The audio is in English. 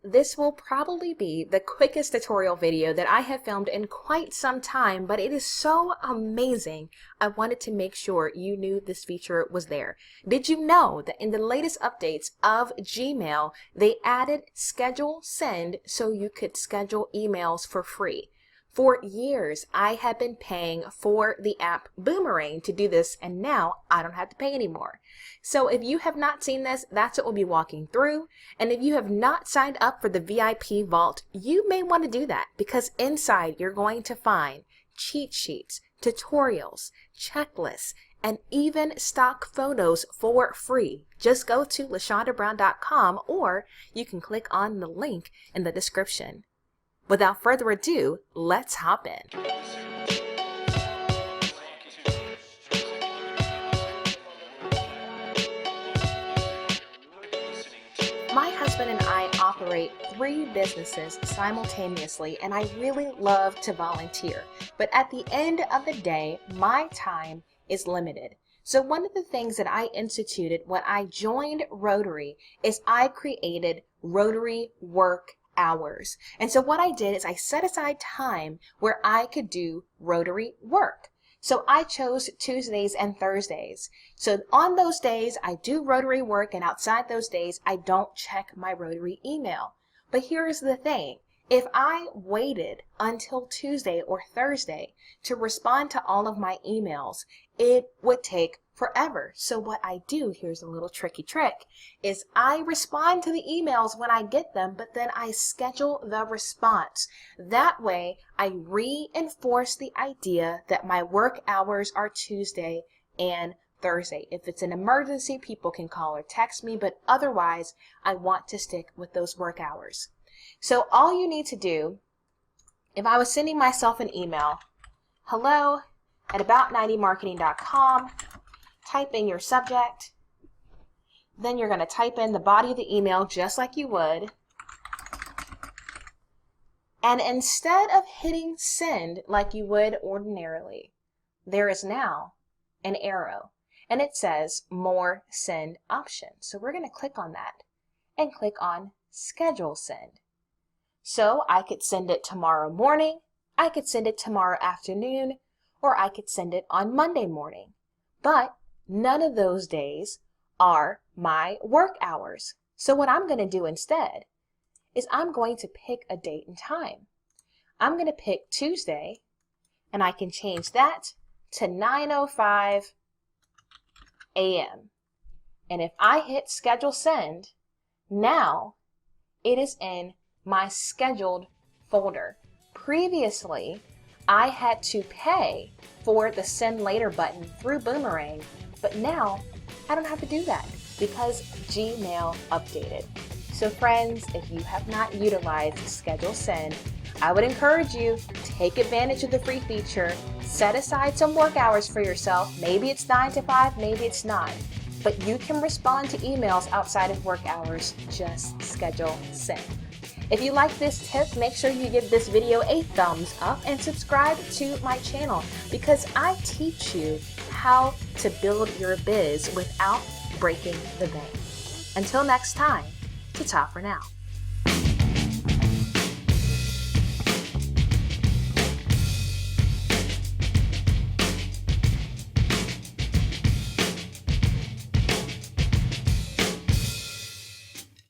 This will probably be the quickest tutorial video that I have filmed in quite some time, but it is so amazing. I wanted to make sure you knew this feature was there. Did you know that in the latest updates of Gmail, they added schedule send so you could schedule emails for free? For years, I have been paying for the app Boomerang to do this, and now I don't have to pay anymore. So if you have not seen this, that's what we'll be walking through. And if you have not signed up for the VIP Vault, you may want to do that, because inside you're going to find cheat sheets, tutorials, checklists, and even stock photos for free. Just go to LaShondaBrown.com, or you can click on the link in the description. Without further ado, let's hop in. My husband and I operate 3 businesses simultaneously, and I really love to volunteer. But at the end of the day, my time is limited. So one of the things that I instituted when I joined Rotary is I created Rotary work hours. And so what I did is I set aside time where I could do Rotary work. So I chose Tuesdays and Thursdays. So on those days, I do Rotary work, and outside those days, I don't check my Rotary email. But here's the thing. If I waited until Tuesday or Thursday to respond to all of my emails, it would take forever. So what I do, here's a little tricky trick, is I respond to the emails when I get them, but then I schedule the response. That way, I reinforce the idea that my work hours are Tuesday and Thursday. If it's an emergency, people can call or text me, but otherwise, I want to stick with those work hours. So all you need to do, if I was sending myself an email, hello@about90marketing.com, type in your subject, then you're going to type in the body of the email just like you would, and instead of hitting send like you would ordinarily, there is now an arrow, and it says more send options. So we're going to click on that and click on schedule send. So I could send it tomorrow morning, I could send it tomorrow afternoon, or I could send it on Monday morning. But none of those days are my work hours. So what I'm going to do instead is I'm going to pick a date and time. I'm going to pick Tuesday, and I can change that to 9:05 a.m. And if I hit schedule send, now it is in my scheduled folder. Previously, I had to pay for the send later button through Boomerang, but now I don't have to do that because Gmail updated. So friends, if you have not utilized schedule send, I would encourage you to take advantage of the free feature, set aside some work hours for yourself. Maybe it's 9 to 5, maybe it's not, but you can respond to emails outside of work hours. Just schedule send. If you like this tip, make sure you give this video a thumbs up and subscribe to my channel, because I teach you how to build your biz without breaking the bank. Until next time, ta-ta for now.